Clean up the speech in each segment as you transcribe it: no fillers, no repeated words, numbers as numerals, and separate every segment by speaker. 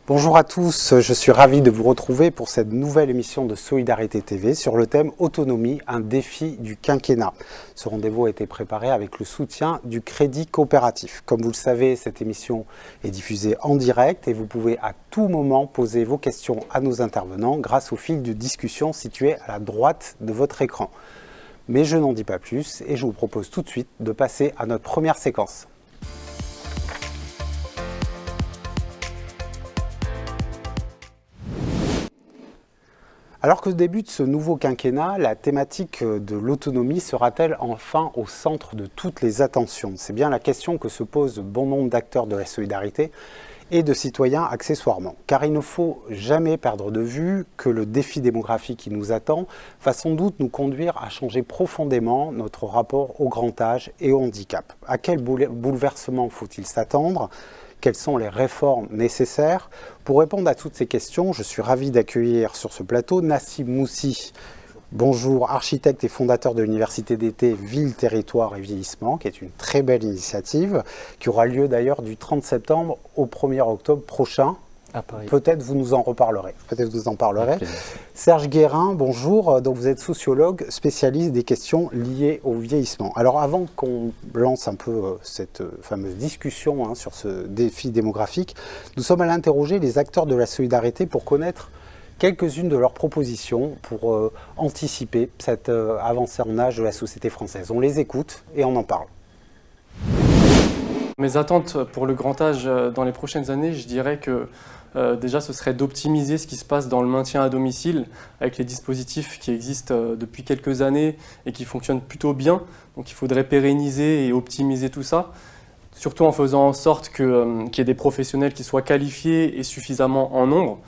Speaker 1: Bonjour à tous, je suis ravi de vous retrouver pour cette nouvelle émission de Solidarité TV sur le thème Autonomie, un défi du quinquennat. Ce rendez-vous a été préparé avec le soutien du Crédit Coopératif. Comme vous le savez, cette émission est diffusée en direct et vous pouvez à tout moment poser vos questions à nos intervenants grâce au fil de discussion situé à la droite de votre écran. Mais je n'en dis pas plus et je vous propose tout de suite de passer à notre première séquence. Alors que débute ce nouveau quinquennat, la thématique de l'autonomie sera-t-elle enfin au centre de toutes les attentions? C'est bien la question que se posent bon nombre d'acteurs de la solidarité et de citoyens accessoirement. Car il ne faut jamais perdre de vue que le défi démographique qui nous attend va sans doute nous conduire à changer profondément notre rapport au grand âge et au handicap. À quel bouleversement faut-il s'attendre ? Quelles sont les réformes nécessaires? Pour répondre à toutes ces questions, je suis ravi d'accueillir sur ce plateau Nassim Moussi. Bonjour, architecte et fondateur de l'université d'été Ville, Territoire et Vieillissement, qui est une très belle initiative, qui aura lieu d'ailleurs du 30 septembre au 1er octobre prochain. À Paris. Peut-être vous nous en reparlerez. Serge Guérin, bonjour. Donc vous êtes sociologue, spécialiste des questions liées au vieillissement. Alors avant qu'on lance un peu cette fameuse discussion sur ce défi démographique, nous sommes allés interroger les acteurs de la solidarité pour connaître quelques-unes de leurs propositions pour anticiper cette avancée en âge de la société française. On les écoute et on en parle.
Speaker 2: Mes attentes pour le grand âge dans les prochaines années, je dirais que déjà, ce serait d'optimiser ce qui se passe dans le maintien à domicile avec les dispositifs qui existent depuis quelques années et qui fonctionnent plutôt bien. Donc il faudrait pérenniser et optimiser tout ça, surtout en faisant en sorte qu'il y ait des professionnels qui soient qualifiés et suffisamment en nombre.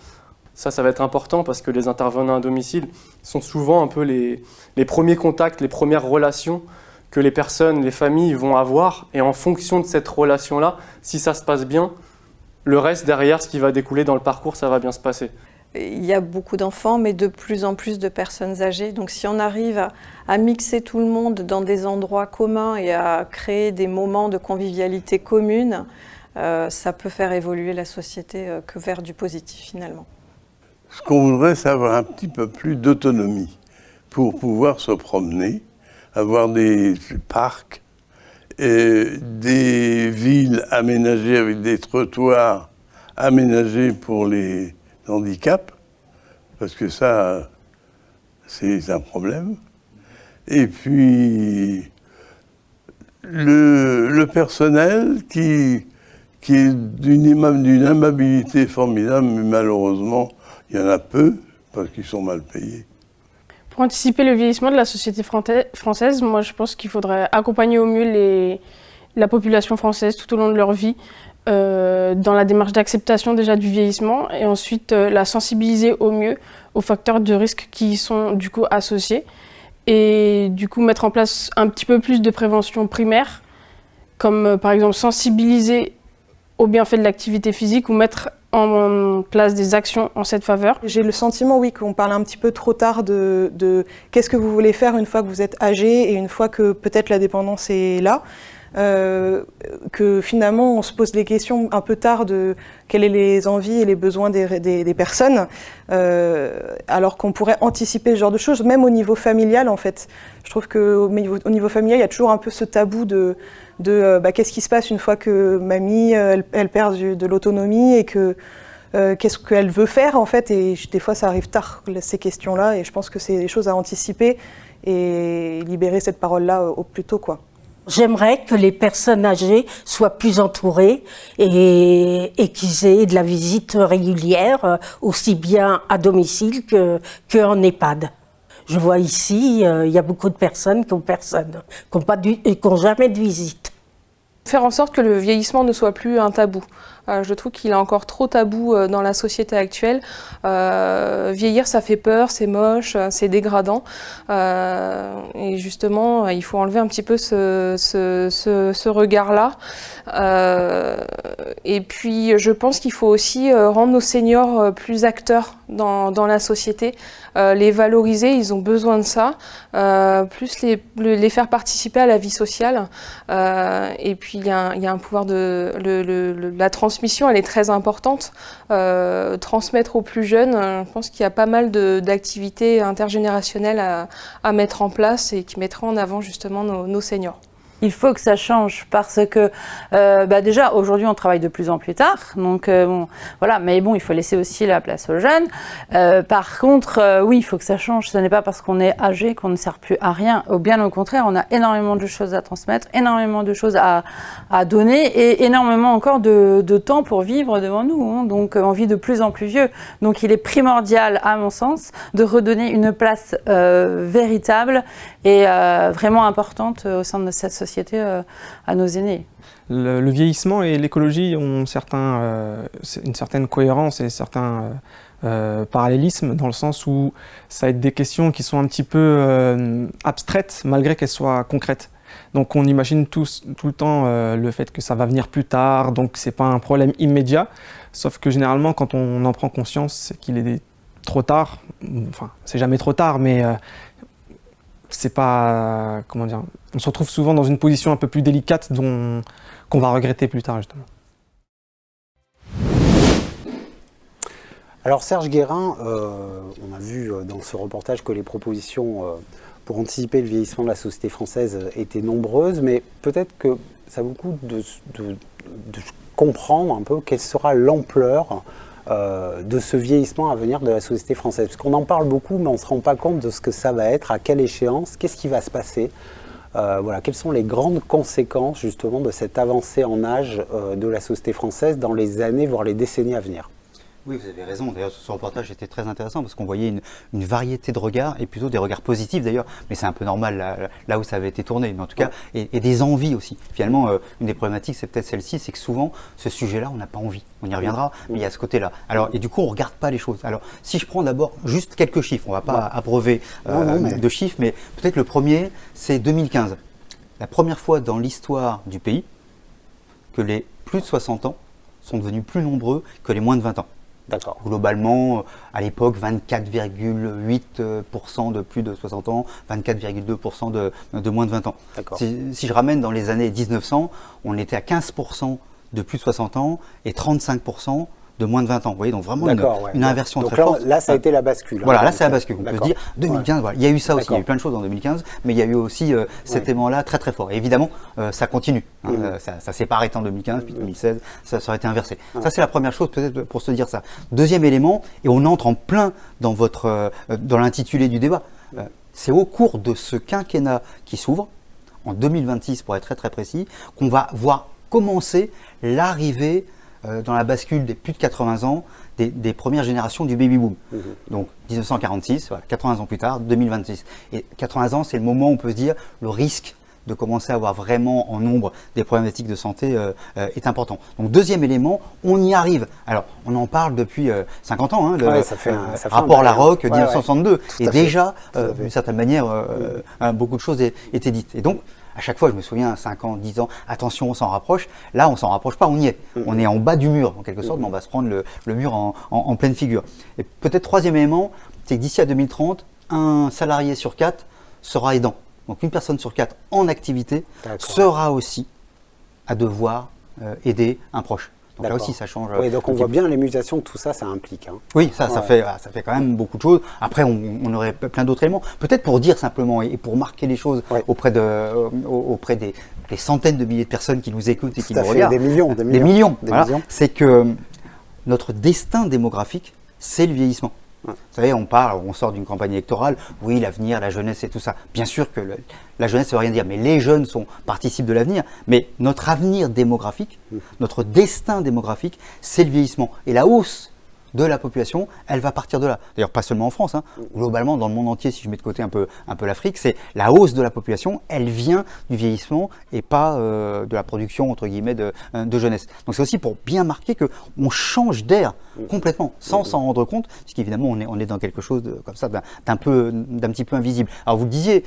Speaker 2: Ça va être important parce que les intervenants à domicile sont souvent un peu les premiers contacts, les premières relations que les personnes, les familles vont avoir. Et en fonction de cette relation-là, si ça se passe bien, le reste derrière, ce qui va découler dans le parcours, ça va bien se passer.
Speaker 3: Il y a beaucoup d'enfants, mais de plus en plus de personnes âgées. Donc si on arrive à mixer tout le monde dans des endroits communs et à créer des moments de convivialité commune, ça peut faire évoluer la société que vers du positif finalement.
Speaker 4: Ce qu'on voudrait, c'est avoir un petit peu plus d'autonomie pour pouvoir se promener, avoir des parcs, des villes aménagées avec des trottoirs aménagés pour les handicaps, parce que ça, c'est un problème. Et puis, le personnel qui est d'une amabilité formidable, mais malheureusement, il y en a peu, parce qu'ils sont mal payés.
Speaker 5: Pour anticiper le vieillissement de la société française, moi je pense qu'il faudrait accompagner au mieux la population française tout au long de leur vie dans la démarche d'acceptation déjà du vieillissement et ensuite la sensibiliser au mieux aux facteurs de risque qui y sont du coup associés et du coup mettre en place un petit peu plus de prévention primaire comme par exemple sensibiliser au bienfait de l'activité physique ou mettre en place des actions en cette faveur.
Speaker 6: J'ai le sentiment, oui, qu'on parle un petit peu trop tard de qu'est-ce que vous voulez faire une fois que vous êtes âgé et une fois que peut-être la dépendance est là. Que finalement on se pose les questions un peu tard de quelles sont les envies et les besoins des personnes, alors qu'on pourrait anticiper ce genre de choses, même au niveau familial en fait. Je trouve qu'au niveau familial, il y a toujours un peu ce tabou de qu'est-ce qui se passe une fois que mamie elle perd de l'autonomie et que qu'est-ce qu'elle veut faire en fait, et des fois ça arrive tard ces questions-là, et je pense que c'est des choses à anticiper et libérer cette parole-là au plus tôt quoi.
Speaker 7: J'aimerais que les personnes âgées soient plus entourées et qu'ils aient de la visite régulière, aussi bien à domicile qu'en EHPAD. Je vois ici, il y a beaucoup de personnes qui n'ont jamais de visite.
Speaker 8: Faire en sorte que le vieillissement ne soit plus un tabou. Je trouve qu'il est encore trop tabou dans la société actuelle. Vieillir, ça fait peur, c'est moche, c'est dégradant. Et justement, il faut enlever un petit peu ce regard-là. Et puis, je pense qu'il faut aussi rendre nos seniors plus acteurs dans la société. Les valoriser, ils ont besoin de ça. Plus les faire participer à la vie sociale. Et puis, il y a un pouvoir de la transmission transmission, elle est très importante. Transmettre aux plus jeunes, je pense qu'il y a pas mal d'activités intergénérationnelles à mettre en place et qui mettront en avant justement nos seniors.
Speaker 9: Il faut que ça change parce que déjà aujourd'hui on travaille de plus en plus tard, donc bon, voilà. Mais bon, il faut laisser aussi la place aux jeunes. Par contre, oui, il faut que ça change. Ce n'est pas parce qu'on est âgé qu'on ne sert plus à rien. Bien au contraire, on a énormément de choses à transmettre, énormément de choses à donner et énormément encore de temps pour vivre devant nous. Hein. Donc on vit de plus en plus vieux. Donc il est primordial, à mon sens, de redonner une place véritable et vraiment importante au sein de cette société à nos aînés.
Speaker 10: Le vieillissement et l'écologie ont une certaine cohérence et certains parallélismes dans le sens où ça va être des questions qui sont un petit peu abstraites malgré qu'elles soient concrètes. Donc on imagine tout le temps le fait que ça va venir plus tard, donc c'est pas un problème immédiat, sauf que généralement quand on en prend conscience, c'est qu'il est trop tard, enfin c'est jamais trop tard, mais c'est pas, comment dire, on se retrouve souvent dans une position un peu plus délicate qu'on va regretter plus tard justement.
Speaker 1: Alors Serge Guérin, on a vu dans ce reportage que les propositions pour anticiper le vieillissement de la société française étaient nombreuses, mais peut-être que ça vaut le coup de comprendre un peu quelle sera l'ampleur de ce vieillissement à venir de la société française. Parce qu'on en parle beaucoup, mais on ne se rend pas compte de ce que ça va être, à quelle échéance, qu'est-ce qui va se passer. Voilà, quelles sont les grandes conséquences justement de cette avancée en âge de la société française dans les années, voire les décennies à venir.
Speaker 11: Oui, vous avez raison. D'ailleurs, ce reportage était très intéressant parce qu'on voyait une variété de regards, et plutôt des regards positifs d'ailleurs, mais c'est un peu normal là où ça avait été tourné, mais en tout cas, et des envies aussi. Finalement, une des problématiques, c'est peut-être celle-ci, c'est que souvent, ce sujet-là, on n'a pas envie. On y reviendra, mais il y a ce côté-là. Alors, et du coup, on ne regarde pas les choses. Alors, si je prends d'abord juste quelques chiffres, on ne va pas abreuver de chiffres, mais peut-être le premier, c'est 2015. La première fois dans l'histoire du pays que les plus de 60 ans sont devenus plus nombreux que les moins de 20 ans.
Speaker 1: D'accord.
Speaker 11: Globalement, à l'époque, 24,8% de plus de 60 ans, 24,2% de moins de 20 ans. Si je ramène dans les années 1900, on était à 15% de plus de 60 ans et 35% de moins de 20 ans. Vous voyez, donc vraiment une inversion
Speaker 1: donc
Speaker 11: très forte.
Speaker 1: Là, ça a été la bascule.
Speaker 11: Voilà, là, c'est la bascule. On peut se dire, 2015, voilà. Il y a eu ça aussi. Il y a eu plein de choses en 2015, mais il y a eu aussi cet élément-là très très fort. Et évidemment, ça continue. Ça s'est pas arrêté en 2015, puis 2016, ça aurait été inversé. Ça, c'est la première chose, peut-être, pour se dire ça. Deuxième élément, et on entre en plein dans dans l'intitulé du débat, c'est au cours de ce quinquennat qui s'ouvre, en 2026 pour être très très précis, qu'on va voir commencer l'arrivée dans la bascule des plus de 80 ans, des premières générations du baby-boom. Donc 1946, voilà, 80 ans plus tard, 2026. Et 80 ans, c'est le moment où on peut se dire le risque de commencer à avoir vraiment en nombre des problématiques de santé est important. Donc deuxième élément, on y arrive. Alors, on en parle depuis 50 ans, hein,
Speaker 1: ça fait
Speaker 11: rapport Larocque, 1962. Et déjà, d'une certaine manière, beaucoup de choses étaient dites. Et donc, à chaque fois, je me souviens, 5 ans, 10 ans, attention, on s'en rapproche. Là, on ne s'en rapproche pas, on y est. On est en bas du mur, en quelque sorte, mais on va se prendre le mur en pleine figure. Et peut-être troisième élément, c'est que d'ici à 2030, un salarié sur 4 sera aidant. Donc une personne sur 4 en activité sera aussi à devoir aider un proche. Donc là aussi, ça change.
Speaker 1: Oui, donc on voit bien les mutations que tout ça, ça implique. Hein.
Speaker 11: Oui, ça fait quand même beaucoup de choses. Après, on aurait plein d'autres éléments. Peut-être pour dire simplement et pour marquer les choses auprès des centaines de milliers de personnes qui nous écoutent et qui nous regardent.
Speaker 1: Des millions.
Speaker 11: Voilà. C'est que notre destin démographique, c'est le vieillissement. Vous savez, on sort d'une campagne électorale, oui, l'avenir, la jeunesse et tout ça. Bien sûr que la jeunesse, ça ne veut rien dire, mais les jeunes participent de l'avenir. Mais notre avenir démographique, notre destin démographique, c'est le vieillissement. Et la hausse de la population, elle va partir de là. D'ailleurs, pas seulement en France, hein. Globalement, dans le monde entier, si je mets de côté un peu l'Afrique, c'est la hausse de la population, elle vient du vieillissement et pas de la production, entre guillemets, de jeunesse. Donc c'est aussi pour bien marquer qu'on change d'air complètement, sans s'en rendre compte, puisqu'évidemment, on est dans quelque chose comme ça, d'un petit peu invisible. Alors vous le disiez,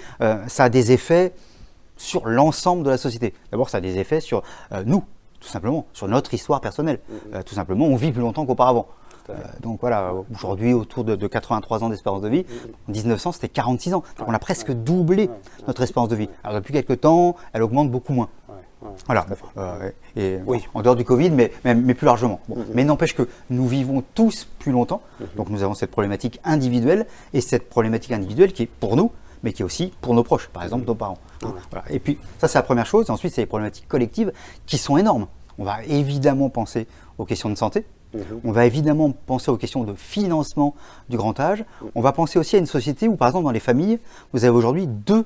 Speaker 11: ça a des effets sur l'ensemble de la société. D'abord, ça a des effets sur nous, tout simplement, sur notre histoire personnelle. Tout simplement, on vit plus longtemps qu'auparavant. Donc voilà, aujourd'hui autour de 83 ans d'espérance de vie. En 1900, c'était 46 ans. Donc on a presque doublé notre espérance de vie. Alors depuis quelques temps, elle augmente beaucoup moins. Voilà. Et en dehors du Covid, mais plus largement. Bon. Mais n'empêche que nous vivons tous plus longtemps, donc nous avons cette problématique individuelle, et cette problématique individuelle qui est pour nous, mais qui est aussi pour nos proches, par exemple nos parents. Voilà. Et puis ça c'est la première chose, ensuite c'est les problématiques collectives qui sont énormes. On va évidemment penser aux questions de santé, on va évidemment penser aux questions de financement du grand âge, on va penser aussi à une société où par exemple dans les familles, vous avez aujourd'hui deux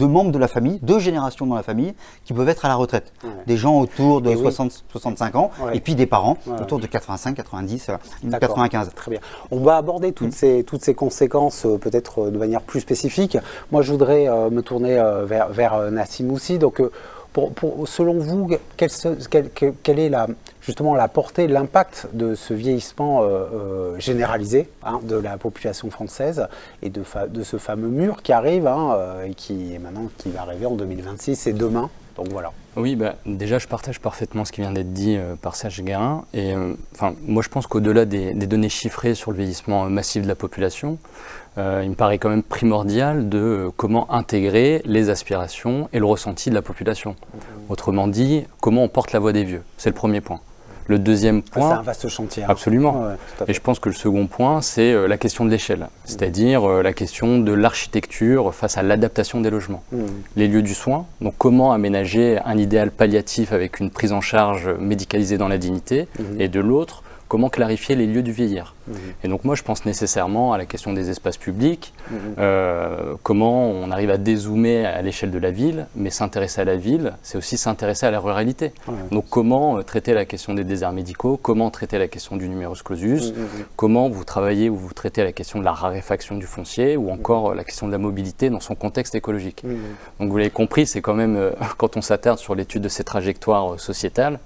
Speaker 11: membres de la famille, 2 générations dans la famille qui peuvent être à la retraite. Des gens autour de 60-65 ans et puis des parents autour de 85, 90, 95.
Speaker 1: Très bien. On va aborder toutes ces conséquences peut-être de manière plus spécifique. Moi, je voudrais me tourner vers Nassim aussi. Donc, selon vous, quelle est justement la portée, l'impact de ce vieillissement généralisé de la population française et de ce fameux mur qui arrive et qui va arriver en 2026 et demain. Donc voilà.
Speaker 12: Oui, déjà je partage parfaitement ce qui vient d'être dit par Serge Guérin. Et moi je pense qu'au-delà des données chiffrées sur le vieillissement massif de la population, il me paraît quand même primordial de comment intégrer les aspirations et le ressenti de la population. Autrement dit, comment on porte la voix des vieux. C'est le premier point. Le deuxième point...
Speaker 1: c'est un vaste chantier.
Speaker 12: Absolument. Et je pense que le second point, c'est la question de l'échelle. C'est-à-dire la question de l'architecture face à l'adaptation des logements. Les lieux du soin, donc comment aménager un idéal palliatif avec une prise en charge médicalisée dans la dignité, et de l'autre, comment clarifier les lieux du vieillir. Et donc moi je pense nécessairement à la question des espaces publics, comment on arrive à dézoomer à l'échelle de la ville, mais s'intéresser à la ville, c'est aussi s'intéresser à la ruralité. Donc comment traiter la question des déserts médicaux, comment traiter la question du numerus clausus, comment vous travaillez ou vous traitez la question de la raréfaction du foncier, ou encore la question de la mobilité dans son contexte écologique. Donc vous l'avez compris, c'est quand même, quand on s'attarde sur l'étude de ces trajectoires sociétales,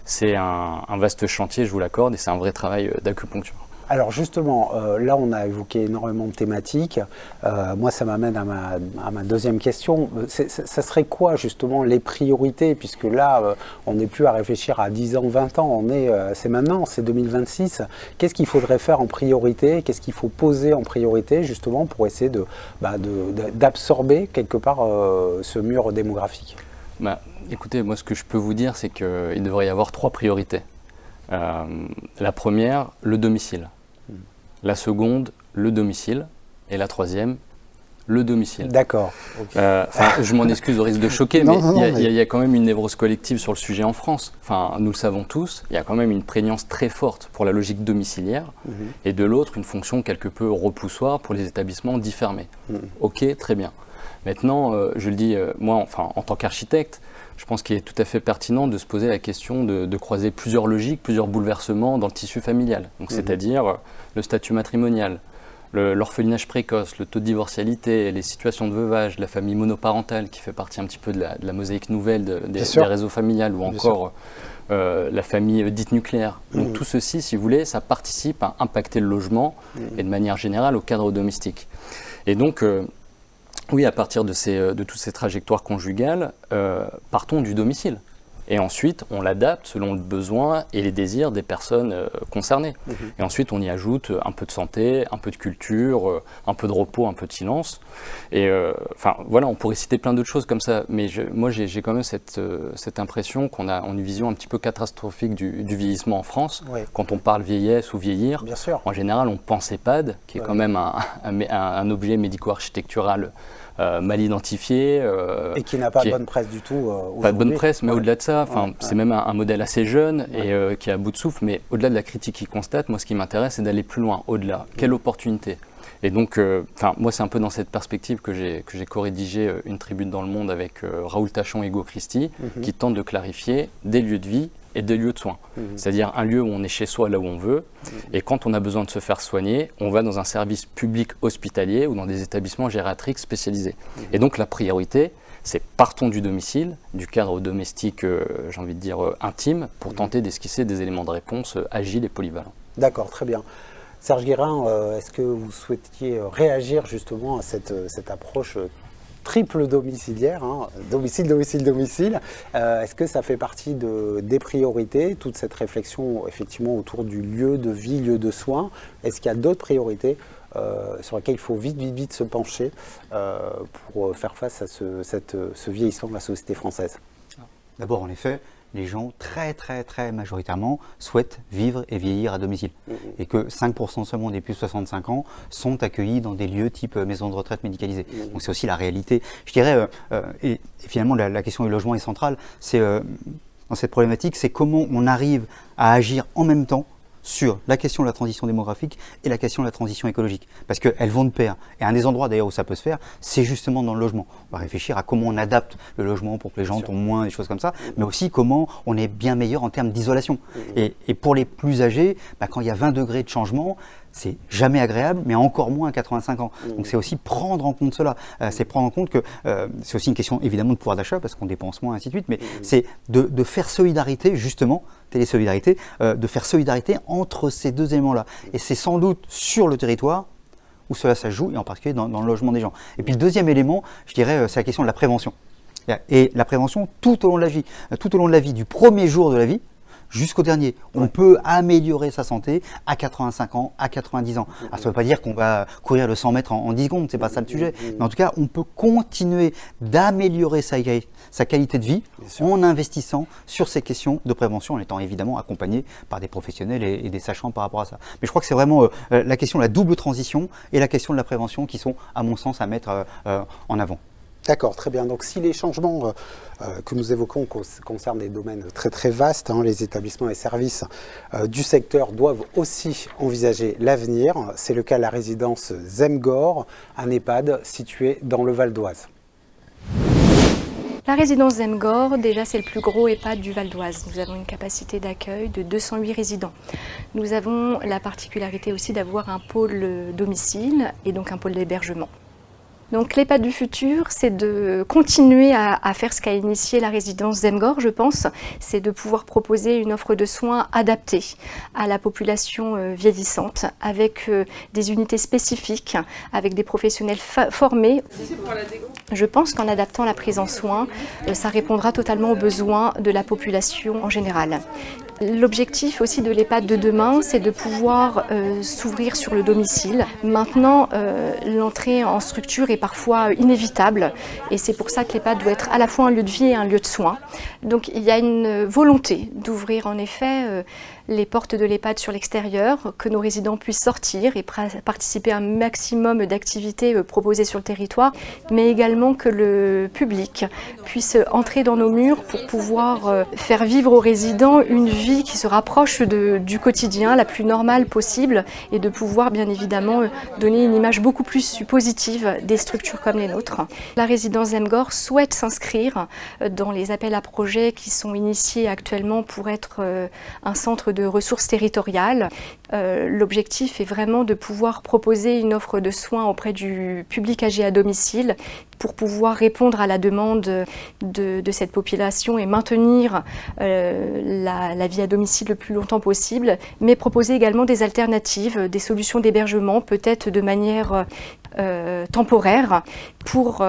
Speaker 12: c'est un vaste chantier, je vous l'accorde, et c'est un vrai travail d'acupuncture.
Speaker 1: Alors justement, là on a évoqué énormément de thématiques. Moi ça m'amène à ma deuxième question. Ça serait quoi justement les priorités? Puisque là on n'est plus à réfléchir à 10 ans, 20 ans, c'est maintenant, c'est 2026. Qu'est-ce qu'il faudrait faire en priorité? Qu'est-ce qu'il faut poser en priorité justement pour essayer d'absorber quelque part ce mur démographique?
Speaker 12: Écoutez, moi ce que je peux vous dire c'est qu'il devrait y avoir 3 priorités. La première, le domicile. La seconde, le domicile. Et la troisième, le domicile.
Speaker 1: D'accord. Okay.
Speaker 12: Je m'en excuse au risque de choquer, mais il y a quand même une névrose collective sur le sujet en France. Nous le savons tous, il y a quand même une prégnance très forte pour la logique domiciliaire, et de l'autre, une fonction quelque peu repoussoire pour les établissements dits fermés. Ok, très bien. Maintenant, je le dis, moi, en tant qu'architecte, je pense qu'il est tout à fait pertinent de se poser la question de croiser plusieurs logiques, plusieurs bouleversements dans le tissu familial. Donc, c'est-à-dire le statut matrimonial, l'orphelinage précoce, le taux de divorcialité, les situations de veuvage, la famille monoparentale qui fait partie un petit peu de la mosaïque nouvelle des réseaux familiales, ou encore la famille dite nucléaire. Donc tout ceci, si vous voulez, ça participe à impacter le logement et de manière générale au cadre domestique. Et donc... oui, à partir de toutes ces trajectoires conjugales, partons du domicile. Et ensuite, on l'adapte selon le besoin et les désirs des personnes concernées. Et ensuite, on y ajoute un peu de santé, un peu de culture, un peu de repos, un peu de silence. Et voilà, on pourrait citer plein d'autres choses comme ça. Mais moi, j'ai quand même cette impression qu'on a une vision un petit peu catastrophique du vieillissement en France. Quand on parle vieillesse ou vieillir,
Speaker 1: bien sûr,
Speaker 12: en général, on pense EHPAD, qui est quand même un objet médico-architectural mal identifié.
Speaker 1: Et qui n'a pas de bonne presse du tout.
Speaker 12: Pas de bonne presse, mais au-delà de ça, c'est même un modèle assez jeune et qui est à bout de souffle. Mais au-delà de la critique qu'il constate, moi ce qui m'intéresse, c'est d'aller plus loin, au-delà. Quelle opportunité? Et donc, moi c'est un peu dans cette perspective que j'ai co-rédigé une tribune dans Le Monde avec Raoul Tachon et Hugo Christie, qui tente de clarifier des lieux de vie et des lieux de soins. C'est-à-dire un lieu où on est chez soi, là où on veut, et quand on a besoin de se faire soigner, on va dans un service public hospitalier ou dans des établissements gériatriques spécialisés. Et donc la priorité, c'est partons du domicile, du cadre domestique, j'ai envie de dire intime, pour tenter d'esquisser des éléments de réponse agiles et polyvalents.
Speaker 1: D'accord, très bien. Serge Guérin, est-ce que vous souhaitiez réagir justement à cette approche triple domiciliaire, hein, domicile, domicile, domicile. Est-ce que ça fait partie des priorités, toute cette réflexion effectivement autour du lieu de vie, lieu de soins? Est-ce qu'il y a d'autres priorités sur lesquelles il faut vite se pencher pour faire face à ce vieillissement de la société française?
Speaker 11: D'abord, en effet, les gens très majoritairement souhaitent vivre et vieillir à domicile. Et que 5% seulement des plus de 65 ans sont accueillis dans des lieux type maison de retraite médicalisée. Donc c'est aussi la réalité. Je dirais, et finalement la question du logement est centrale, c'est dans cette problématique, c'est comment on arrive à agir en même temps sur la question de la transition démographique et la question de la transition écologique. Parce qu'elles vont de pair. Et un des endroits d'ailleurs où ça peut se faire, c'est justement dans le logement. On va réfléchir à comment on adapte le logement pour que les gens tombent moins, des choses comme ça, mais aussi comment on est bien meilleur en termes d'isolation. Et pour les plus âgés, quand il y a 20 degrés de changement, c'est jamais agréable, mais encore moins à 85 ans. Donc c'est aussi prendre en compte cela. C'est prendre en compte que c'est aussi une question évidemment de pouvoir d'achat, parce qu'on dépense moins, ainsi de suite, mais c'est de faire solidarité, justement, télésolidarité, de faire solidarité entre ces deux éléments-là. Et c'est sans doute sur le territoire où cela se joue, et en particulier dans le logement des gens. Et puis le deuxième élément, je dirais, c'est la question de la prévention. Et la prévention tout au long de la vie. Tout au long de la vie, du premier jour de la vie jusqu'au dernier. On peut améliorer sa santé à 85 ans, à 90 ans. Alors, ça ne veut pas dire qu'on va courir le 100 mètres en 10 secondes, c'est pas ça le sujet. Mais en tout cas, on peut continuer d'améliorer sa qualité de vie en investissant sur ces questions de prévention, en étant évidemment accompagné par des professionnels et des sachants par rapport à ça. Mais je crois que c'est vraiment la question de la double transition et la question de la prévention qui sont, à mon sens, à mettre en avant.
Speaker 1: D'accord, très bien. Donc si les changements que nous évoquons concernent des domaines très vastes, hein, les établissements et services du secteur doivent aussi envisager l'avenir. C'est le cas de la résidence Zemgor, un EHPAD situé dans le Val d'Oise.
Speaker 13: La résidence Zemgor, déjà c'est le plus gros EHPAD du Val d'Oise. Nous avons une capacité d'accueil de 208 résidents. Nous avons la particularité aussi d'avoir un pôle domicile et donc un pôle d'hébergement. Donc l'EHPAD du futur, c'est de continuer à faire ce qu'a initié la résidence Zemgor, je pense, c'est de pouvoir proposer une offre de soins adaptée à la population vieillissante, avec des unités spécifiques, avec des professionnels formés. Je pense qu'en adaptant la prise en soins, ça répondra totalement aux besoins de la population en général. L'objectif aussi de l'EHPAD de demain, c'est de pouvoir s'ouvrir sur le domicile. Maintenant, l'entrée en structure est parfois inévitable et c'est pour ça que l'EHPAD doit être à la fois un lieu de vie et un lieu de soins. Donc il y a une volonté d'ouvrir en effet les portes de l'EHPAD sur l'extérieur, que nos résidents puissent sortir et participer à un maximum d'activités proposées sur le territoire, mais également que le public puisse entrer dans nos murs pour pouvoir faire vivre aux résidents une vie qui se rapproche du quotidien, la plus normale possible, et de pouvoir bien évidemment donner une image beaucoup plus positive des structures comme les nôtres. La résidence Zemgor souhaite s'inscrire dans les appels à projets qui sont initiés actuellement pour être un centre de ressources territoriales. L'objectif est vraiment de pouvoir proposer une offre de soins auprès du public âgé à domicile pour pouvoir répondre à la demande de cette population et maintenir la vie à domicile le plus longtemps possible, mais proposer également des alternatives, des solutions d'hébergement, peut-être de manière temporaire, pour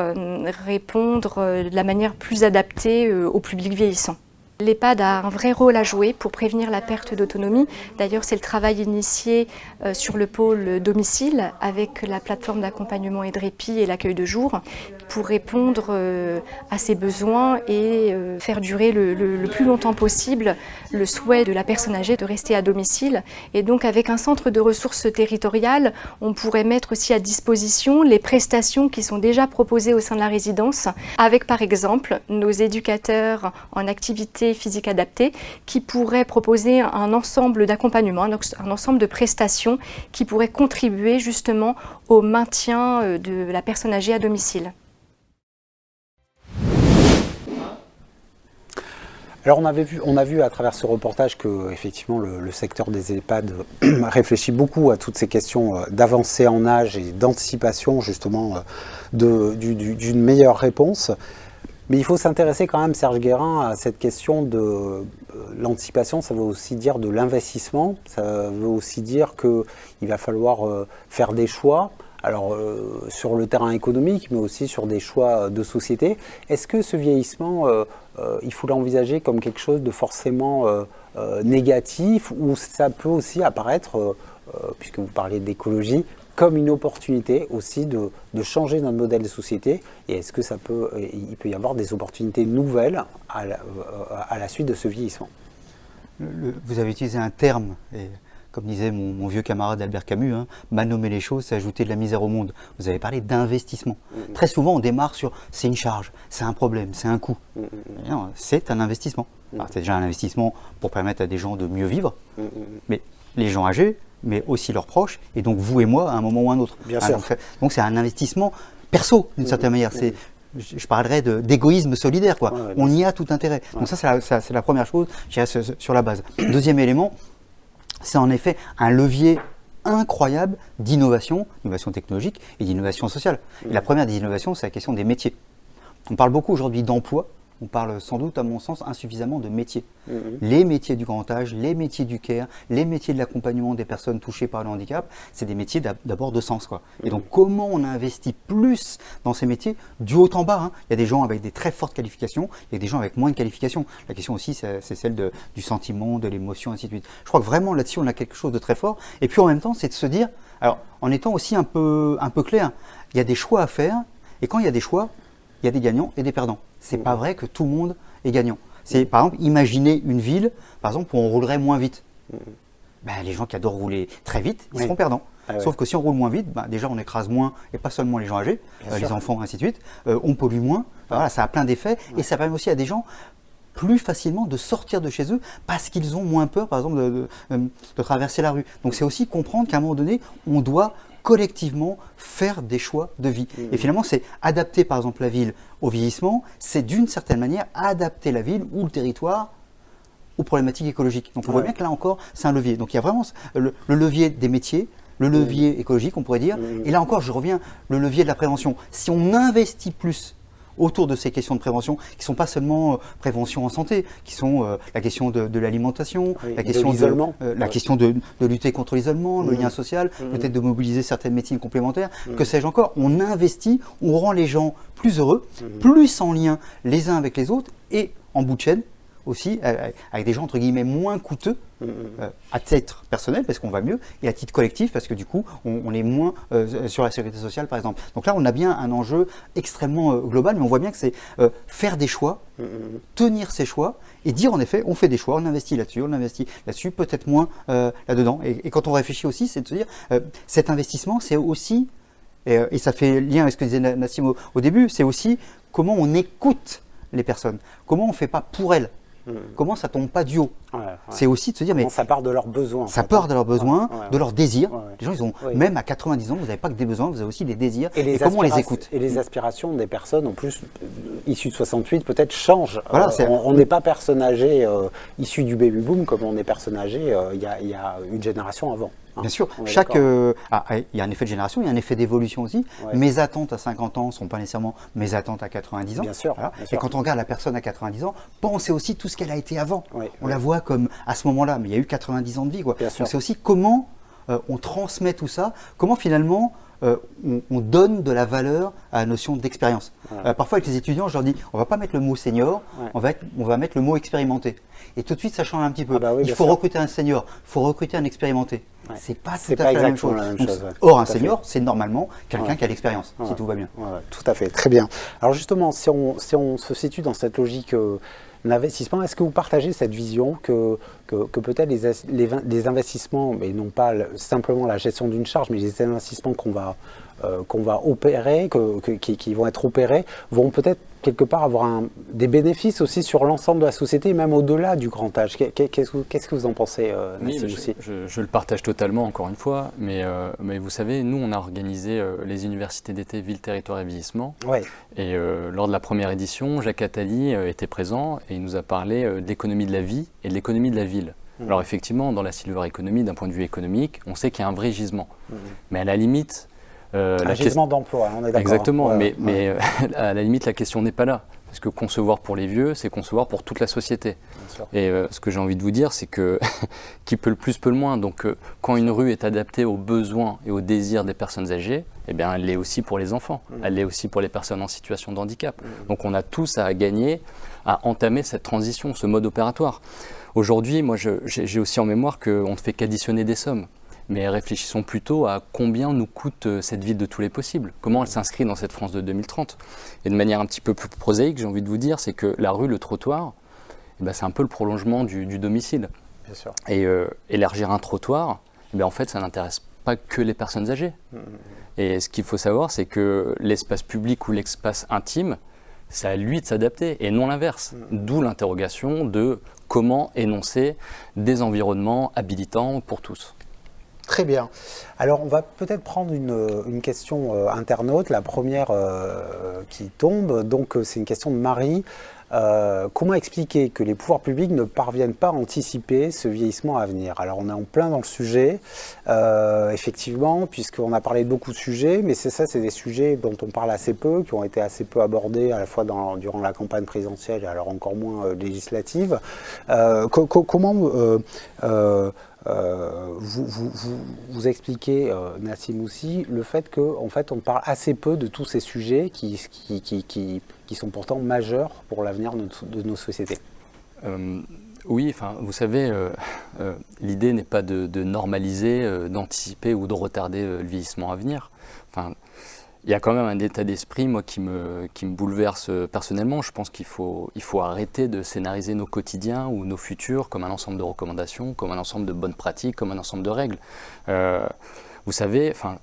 Speaker 13: répondre de la manière plus adaptée au public vieillissant. L'EHPAD a un vrai rôle à jouer pour prévenir la perte d'autonomie. D'ailleurs, c'est le travail initié sur le pôle domicile avec la plateforme d'accompagnement et de répit et l'accueil de jour pour répondre à ces besoins et faire durer le plus longtemps possible le souhait de la personne âgée de rester à domicile. Et donc, avec un centre de ressources territoriales, on pourrait mettre aussi à disposition les prestations qui sont déjà proposées au sein de la résidence, avec par exemple nos éducateurs en activité physique adaptée qui pourraient proposer un ensemble d'accompagnements, un ensemble de prestations qui pourraient contribuer justement au maintien de la personne âgée à domicile.
Speaker 1: Alors on a vu à travers ce reportage que effectivement le secteur des EHPAD réfléchit beaucoup à toutes ces questions d'avancée en âge et d'anticipation justement d'une meilleure réponse. Mais il faut s'intéresser quand même, Serge Guérin, à cette question de l'anticipation. Ça veut aussi dire de l'investissement, ça veut aussi dire qu'il va falloir faire des choix. alors sur le terrain économique, mais aussi sur des choix de société. Est-ce que ce vieillissement, il faut l'envisager comme quelque chose de forcément négatif, ou ça peut aussi apparaître, puisque vous parlez d'écologie, comme une opportunité aussi de changer notre modèle de société? Et est-ce que il peut y avoir des opportunités nouvelles à la suite de ce vieillissement?
Speaker 11: Vous avez utilisé un terme, et comme disait mon vieux camarade Albert Camus, mal nommer les choses, c'est ajouter de la misère au monde. Vous avez parlé d'investissement. Très souvent, on démarre sur c'est une charge, c'est un problème, c'est un coût. Non, c'est un investissement. C'est déjà un investissement pour permettre à des gens de mieux vivre, mais les gens âgés, mais aussi leurs proches, et donc vous et moi à un moment ou un autre.
Speaker 1: Bien sûr.
Speaker 11: Donc c'est un investissement perso, d'une certaine manière. Je parlerais d'égoïsme solidaire, quoi. On y a tout intérêt. Donc ça, c'est la première chose, je dirais, sur la base. Deuxième élément, c'est en effet un levier incroyable d'innovation technologique et d'innovation sociale. Et la première des innovations, c'est la question des métiers. On parle beaucoup aujourd'hui d'emploi. On parle sans doute, à mon sens, insuffisamment de métiers. Les métiers du grand âge, les métiers du care, les métiers de l'accompagnement des personnes touchées par le handicap, c'est des métiers d'abord de sens, quoi. Et donc, comment on investit plus dans ces métiers, du haut en bas, Il y a des gens avec des très fortes qualifications, il y a des gens avec moins de qualifications. La question aussi, c'est celle du sentiment, de l'émotion, ainsi de suite. Je crois que vraiment, là-dessus, on a quelque chose de très fort. Et puis, en même temps, c'est de se dire, alors, en étant aussi un peu clair, il y a des choix à faire, et quand il y a des choix, il y a des gagnants et des perdants. C'est pas vrai que tout le monde est gagnant. C'est par exemple, imaginez une ville, par exemple, où on roulerait moins vite. Les gens qui adorent rouler très vite, ils seront perdants. Sauf que si on roule moins vite, déjà on écrase moins, et pas seulement les gens âgés, les enfants, ainsi de suite. On pollue moins. Voilà, ça a plein d'effets, et ça permet aussi à des gens plus facilement de sortir de chez eux parce qu'ils ont moins peur, par exemple, de traverser la rue. Donc c'est aussi comprendre qu'à un moment donné, on doit collectivement faire des choix de vie. Et finalement, c'est adapter par exemple la ville au vieillissement, c'est d'une certaine manière adapter la ville ou le territoire aux problématiques écologiques. Donc on voit bien que là encore, c'est un levier. Donc il y a vraiment le levier des métiers, le levier écologique, on pourrait dire, et là encore, je reviens, le levier de la prévention. Si on investit plus autour de ces questions de prévention, qui ne sont pas seulement prévention en santé, qui sont la question de l'alimentation, la question la question de lutter contre l'isolement, le lien social, peut-être de mobiliser certaines médecines complémentaires, que sais-je encore. On investit, on rend les gens plus heureux, plus en lien les uns avec les autres, et en bout de chaîne, aussi avec des gens entre guillemets moins coûteux à titre personnel parce qu'on va mieux, et à titre collectif parce que du coup on est moins sur la sécurité sociale par exemple. Donc là on a bien un enjeu extrêmement global, mais on voit bien que c'est faire des choix, tenir ses choix et dire en effet on fait des choix, on investit là-dessus, peut-être moins là-dedans. Et quand on réfléchit aussi, c'est de se dire cet investissement c'est aussi, et ça fait lien avec ce que disait Nassim au début, c'est aussi comment on écoute les personnes, comment on ne fait pas pour elles. Comment ça tombe pas du haut. C'est aussi de se dire, mais
Speaker 1: ça part de leurs besoins.
Speaker 11: Ça part de leurs besoins, de leurs désirs. Les gens, ils ont même à 90 ans, vous n'avez pas que des besoins, vous avez aussi des désirs. Et comment on les écoute.
Speaker 1: Et les aspirations des personnes, en plus, issues de 68, peut-être changent. Voilà, on n'est pas personne âgée issu du baby boom comme on est personne âgée il y a une génération avant.
Speaker 11: Bien sûr, il y a un effet de génération, il y a un effet d'évolution aussi. Mes attentes à 50 ans ne sont pas nécessairement mes attentes à 90 ans.
Speaker 1: Bien sûr,
Speaker 11: voilà. Et quand on regarde la personne à 90 ans, pensez aussi tout ce qu'elle a été avant. On la voit comme à ce moment-là, mais il y a eu 90 ans de vie. Donc c'est aussi comment on transmet tout ça, comment finalement on donne de la valeur à la notion d'expérience. Parfois avec les étudiants, je leur dis, on ne va pas mettre le mot senior, on va mettre le mot expérimenté. Et tout de suite, ça change un petit peu. Il faut recruter un senior, il faut recruter un expérimenté. C'est pas tout à fait la même chose. Or, un senior, c'est normalement quelqu'un qui a l'expérience, si tout va bien.
Speaker 1: Tout à fait, très bien. Alors justement, si on se situe dans cette logique d'investissement, est-ce que vous partagez cette vision que peut-être les investissements, mais non pas simplement la gestion d'une charge, mais les investissements qu'on va opérer, qui vont être opérés, vont peut-être quelque part avoir des bénéfices aussi sur l'ensemble de la société, même au-delà du grand âge. Qu'est-ce que vous en pensez, Nassim aussi ?
Speaker 12: Je le partage totalement, encore une fois, mais vous savez, nous, on a organisé les universités d'été Ville, Territoire et Vieillissement. Et lors de la première édition, Jacques Attali était présent et il nous a parlé de l'économie de la vie et de l'économie de la ville. Alors effectivement, dans la silver economy, d'un point de vue économique, on sait qu'il y a un vrai gisement. Mais à la limite...
Speaker 1: un gisement d'emploi, on est d'accord.
Speaker 12: Exactement, mais à la limite, la question n'est pas là. Parce que concevoir pour les vieux, c'est concevoir pour toute la société. Et ce que j'ai envie de vous dire, c'est que qui peut le plus peut le moins. Donc quand une rue est adaptée aux besoins et aux désirs des personnes âgées, eh bien, elle l'est aussi pour les enfants, elle l'est aussi pour les personnes en situation de handicap. Donc on a tous à gagner à entamer cette transition, ce mode opératoire. Aujourd'hui, moi j'ai aussi en mémoire qu'on ne fait qu'additionner des sommes. Mais réfléchissons plutôt à combien nous coûte cette ville de tous les possibles, comment elle s'inscrit dans cette France de 2030. Et de manière un petit peu plus prosaïque, j'ai envie de vous dire, c'est que la rue, le trottoir, eh ben, c'est un peu le prolongement du domicile.
Speaker 1: Bien sûr.
Speaker 12: Et élargir un trottoir, eh ben, en fait, ça n'intéresse pas que les personnes âgées. Et ce qu'il faut savoir, c'est que l'espace public ou l'espace intime, c'est à lui de s'adapter et non l'inverse. D'où l'interrogation de comment énoncer des environnements habilitants pour tous.
Speaker 1: Très bien. Alors, on va peut-être prendre une question internaute, la première qui tombe. Donc, c'est une question de Marie. Comment expliquer que les pouvoirs publics ne parviennent pas à anticiper ce vieillissement à venir? Alors, on est en plein dans le sujet, effectivement, puisqu'on a parlé de beaucoup de sujets, mais c'est des sujets dont on parle assez peu, qui ont été assez peu abordés à la fois durant la campagne présidentielle et alors encore moins législative. Comment vous expliquez, Nassim Moussi, le fait qu'en fait, on parle assez peu de tous ces sujets qui sont pourtant majeurs pour l'avenir de nos sociétés.
Speaker 12: Oui, enfin, vous savez, l'idée n'est pas de normaliser, d'anticiper ou de retarder le vieillissement à venir. Enfin, il y a quand même un état d'esprit, moi, qui me bouleverse personnellement. Je pense qu'il faut arrêter de scénariser nos quotidiens ou nos futurs comme un ensemble de recommandations, comme un ensemble de bonnes pratiques, comme un ensemble de règles. Vous savez, enfin,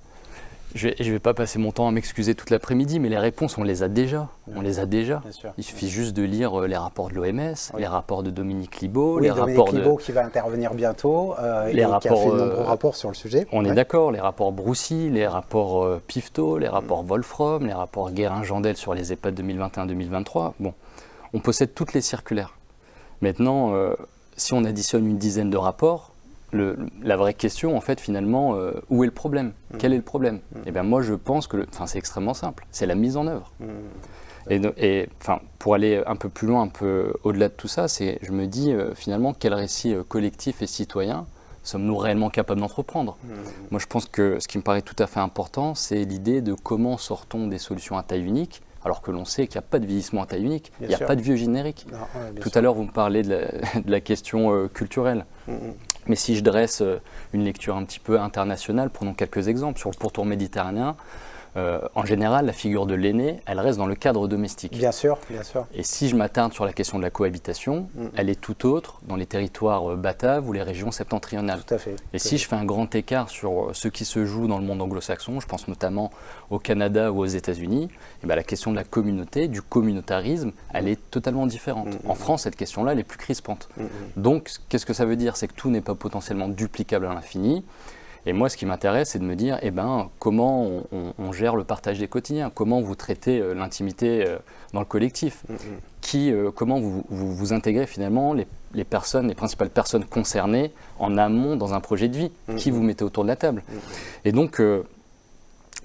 Speaker 12: je ne vais pas passer mon temps à m'excuser toute l'après-midi, mais les réponses, on les a déjà. On les a déjà. Il suffit juste de lire les rapports de l'OMS, les rapports de Dominique Libaud, les rapports de...
Speaker 1: Libaud qui va intervenir bientôt et qui a fait de nombreux rapports sur le sujet.
Speaker 12: On est d'accord, les rapports Broussy, les rapports Pifto, les rapports Wolfrom, les rapports Guérin-Jandel sur les EHPAD 2021-2023. Bon, on possède toutes les circulaires. Maintenant, si on additionne une dizaine de rapports, la vraie question, en fait, finalement, où est le problème? Quel est le problème? Eh bien, moi, je pense que c'est extrêmement simple. C'est la mise en œuvre. Et pour aller un peu plus loin, un peu au-delà de tout ça, je me dis, finalement, quel récit collectif et citoyen sommes-nous réellement capables d'entreprendre? Moi, je pense que ce qui me paraît tout à fait important, c'est l'idée de comment sortons des solutions à taille unique, alors que l'on sait qu'il n'y a pas de vieillissement à taille unique, il n'y a pas de vieux générique. Tout à l'heure, vous me parlez de la question culturelle. Mais si je dresse une lecture un petit peu internationale, prenons quelques exemples. Sur le pourtour méditerranéen, en général, la figure de l'aîné, elle reste dans le cadre domestique.
Speaker 1: Bien sûr, bien sûr.
Speaker 12: Et si je m'attarde sur la question de la cohabitation, elle est tout autre dans les territoires bataves ou les régions septentrionales.
Speaker 1: Tout à fait.
Speaker 12: Et si je fais un grand écart sur ce qui se joue dans le monde anglo-saxon, je pense notamment au Canada ou aux États-Unis, et bien la question de la communauté, du communautarisme, elle est totalement différente. En France, cette question-là, elle est plus crispante. Donc, qu'est-ce que ça veut dire? C'est que tout n'est pas potentiellement duplicable à l'infini. Et moi, ce qui m'intéresse, c'est de me dire, comment on gère le partage des quotidiens? Comment vous traitez l'intimité dans le collectif? Comment vous intégrez finalement les principales personnes concernées en amont dans un projet de vie? Qui vous mettez autour de la table? Et donc,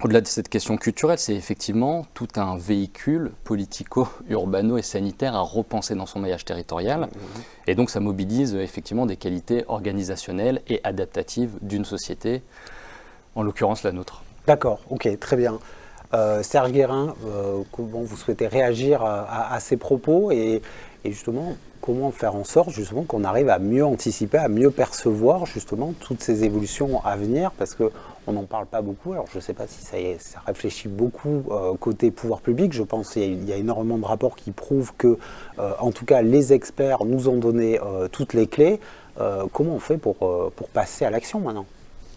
Speaker 12: au-delà de cette question culturelle, c'est effectivement tout un véhicule politico-urbano et sanitaire à repenser dans son maillage territorial. Et donc ça mobilise effectivement des qualités organisationnelles et adaptatives d'une société, en l'occurrence la nôtre.
Speaker 1: D'accord, ok, très bien. Serge Guérin, comment vous souhaitez réagir à ces propos et justement, comment faire en sorte justement qu'on arrive à mieux anticiper, à mieux percevoir justement toutes ces évolutions à venir, parce qu'on n'en parle pas beaucoup. Alors je ne sais pas si ça réfléchit beaucoup côté pouvoir public. Je pense qu'il y a énormément de rapports qui prouvent que, en tout cas, les experts nous ont donné toutes les clés. Comment on fait pour passer à l'action maintenant?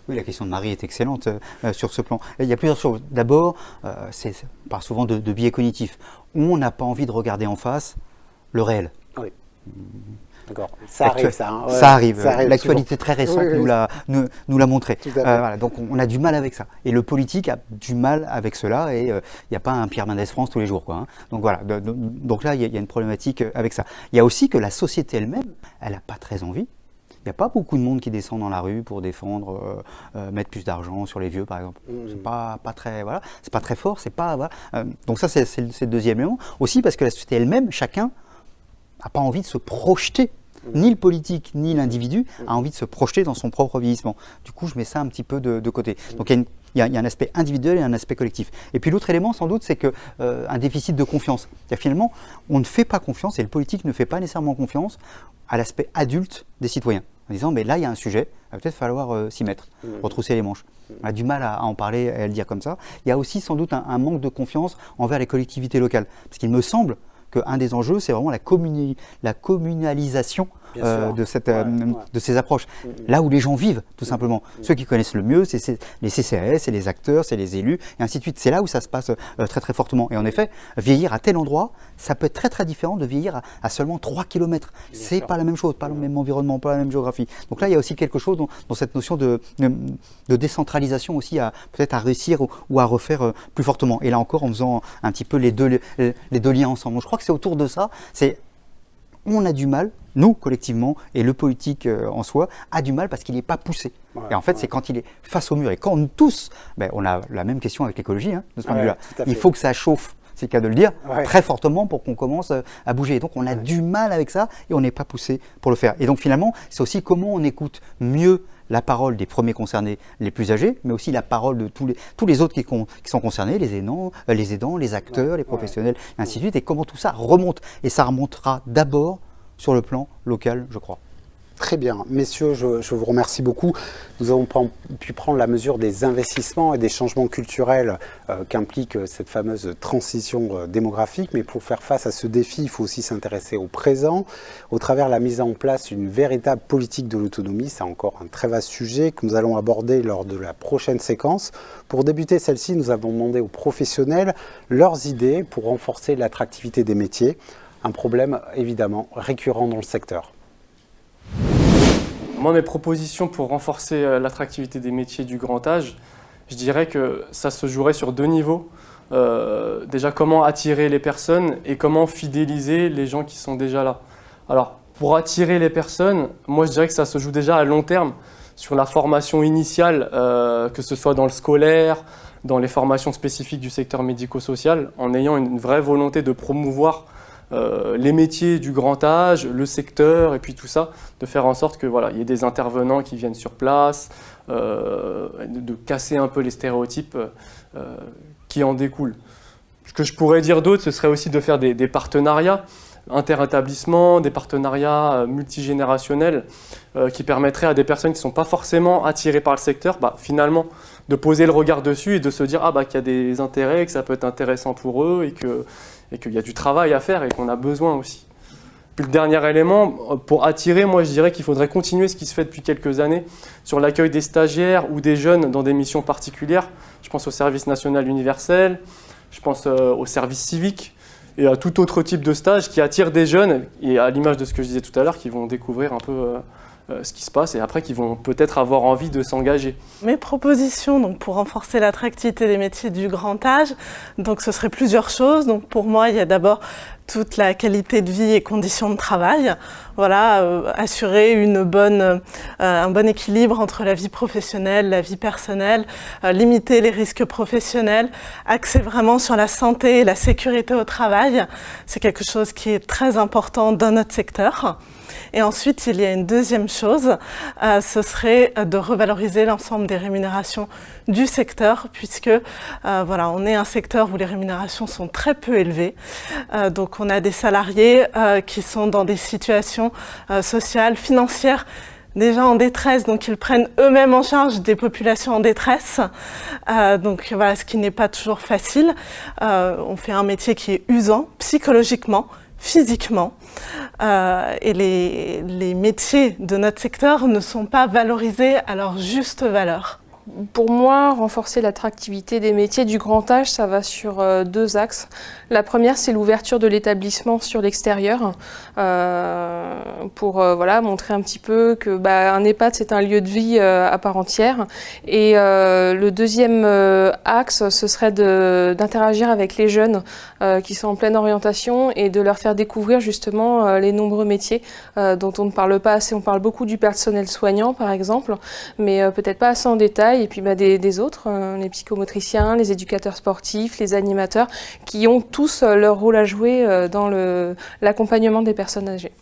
Speaker 11: Oui, la question de Marie est excellente sur ce plan. Il y a plusieurs choses. D'abord, on parle souvent de biais cognitifs. On n'a pas envie de regarder en face le réel.
Speaker 1: Oui. D'accord. Ça arrive, ça. Hein. Ouais,
Speaker 11: ça arrive. L'actualité très récente nous l'a montré. Voilà, donc on a du mal avec ça. Et le politique a du mal avec cela. Et il n'y a pas un Pierre Mendès France tous les jours, quoi. Hein. Donc voilà. Donc là, il y a une problématique avec ça. Il y a aussi que la société elle-même, elle n'a pas très envie n'y a pas beaucoup de monde qui descend dans la rue pour défendre, mettre plus d'argent sur les vieux, par exemple. C'est pas très, voilà, c'est pas très fort, c'est pas, voilà. Donc ça, c'est le deuxième élément. Aussi parce que la société elle-même, chacun n'a pas envie de se projeter. Ni le politique, ni l'individu a envie de se projeter dans son propre vieillissement. Du coup, je mets ça un petit peu de côté. Donc, il y a un aspect individuel et un aspect collectif. Et puis l'autre élément, sans doute, c'est un déficit de confiance. Finalement, on ne fait pas confiance, et le politique ne fait pas nécessairement confiance à l'aspect adulte des citoyens. En disant, mais là, il y a un sujet, il va peut-être falloir s'y mettre, retrousser les manches. On a du mal à en parler, à le dire comme ça. Il y a aussi sans doute un manque de confiance envers les collectivités locales. Parce qu'il me semble qu'un des enjeux, c'est vraiment la communalisation de ces approches. Là où les gens vivent, tout simplement. Ceux qui connaissent le mieux, c'est les CCAS, c'est les acteurs, c'est les élus, et ainsi de suite. C'est là où ça se passe très très fortement. Et en effet, vieillir à tel endroit, ça peut être très très différent de vieillir à seulement 3 km. C'est pas la même chose, pas le même environnement, pas la même géographie. Donc là, il y a aussi quelque chose dans cette notion de décentralisation aussi, peut-être à réussir ou à refaire plus fortement. Et là encore, en faisant un petit peu les deux liens ensemble. Donc je crois que c'est autour de ça, on a du mal, nous collectivement, et le politique en soi, a du mal parce qu'il n'est pas poussé. Et en fait, c'est quand il est face au mur. Et quand nous tous, on a la même question avec l'écologie, de ce point de vue-là. Il faut que ça chauffe, c'est le cas de le dire, très fortement pour qu'on commence à bouger. Et donc on a du mal avec ça et on n'est pas poussé pour le faire. Et donc finalement, c'est aussi comment on écoute mieux la parole des premiers concernés, les plus âgés, mais aussi la parole de tous les autres qui sont concernés, les aidants, les acteurs, les professionnels, et ainsi de suite, et comment tout ça remonte. Et ça remontera d'abord sur le plan local, je crois.
Speaker 1: Très bien. Messieurs, je vous remercie beaucoup. Nous avons pu prendre la mesure des investissements et des changements culturels qu'implique cette fameuse transition démographique. Mais pour faire face à ce défi, il faut aussi s'intéresser au présent, au travers de la mise en place d'une véritable politique de l'autonomie. C'est encore un très vaste sujet que nous allons aborder lors de la prochaine séquence. Pour débuter celle-ci, nous avons demandé aux professionnels leurs idées pour renforcer l'attractivité des métiers. Un problème évidemment récurrent dans le secteur.
Speaker 2: Moi, mes propositions pour renforcer l'attractivité des métiers du grand âge, je dirais que ça se jouerait sur 2 niveaux. Déjà, comment attirer les personnes et comment fidéliser les gens qui sont déjà là. Alors, pour attirer les personnes, moi, je dirais que ça se joue déjà à long terme sur la formation initiale, que ce soit dans le scolaire, dans les formations spécifiques du secteur médico-social, en ayant une vraie volonté de promouvoir les métiers du grand âge, le secteur et puis tout ça, de faire en sorte que voilà, il y ait des intervenants qui viennent sur place, de casser un peu les stéréotypes qui en découlent. Ce que je pourrais dire d'autre, ce serait aussi de faire des partenariats inter-établissements, des partenariats multigénérationnels qui permettraient à des personnes qui ne sont pas forcément attirées par le secteur, finalement, de poser le regard dessus et de se dire qu'il y a des intérêts, que ça peut être intéressant pour eux et qu'il y a du travail à faire et qu'on a besoin aussi. Puis le dernier élément, pour attirer, moi je dirais qu'il faudrait continuer ce qui se fait depuis quelques années sur l'accueil des stagiaires ou des jeunes dans des missions particulières. Je pense au service national universel, je pense au service civique et à tout autre type de stage qui attire des jeunes et à l'image de ce que je disais tout à l'heure, qui vont découvrir un peu ce qui se passe et après qui vont peut-être avoir envie de s'engager.
Speaker 14: Mes propositions donc, pour renforcer l'attractivité des métiers du grand âge, donc, ce serait plusieurs choses. Donc, pour moi, il y a d'abord toute la qualité de vie et conditions de travail. Voilà, assurer un bon équilibre entre la vie professionnelle, la vie personnelle, limiter les risques professionnels, axer vraiment sur la santé et la sécurité au travail. C'est quelque chose qui est très important dans notre secteur. Et ensuite, il y a une deuxième chose, ce serait de revaloriser l'ensemble des rémunérations du secteur, puisque on est un secteur où les rémunérations sont très peu élevées. Donc on a des salariés qui sont dans des situations sociales, financières, déjà en détresse, donc ils prennent eux-mêmes en charge des populations en détresse. Donc voilà, ce qui n'est pas toujours facile. On fait un métier qui est usant psychologiquement, physiquement, et les métiers de notre secteur ne sont pas valorisés à leur juste valeur.
Speaker 8: pour moi, renforcer l'attractivité des métiers du grand âge, ça va sur 2 axes. La première, c'est l'ouverture de l'établissement sur l'extérieur, pour voilà, montrer un petit peu que un EHPAD, c'est un lieu de vie à part entière. Et le deuxième axe, ce serait d'interagir avec les jeunes qui sont en pleine orientation et de leur faire découvrir justement les nombreux métiers dont on ne parle pas assez. On parle beaucoup du personnel soignant, par exemple, mais peut-être pas assez en détail. Et puis des autres, les psychomotriciens, les éducateurs sportifs, les animateurs, qui ont tous leur rôle à jouer dans l'accompagnement des personnes âgées.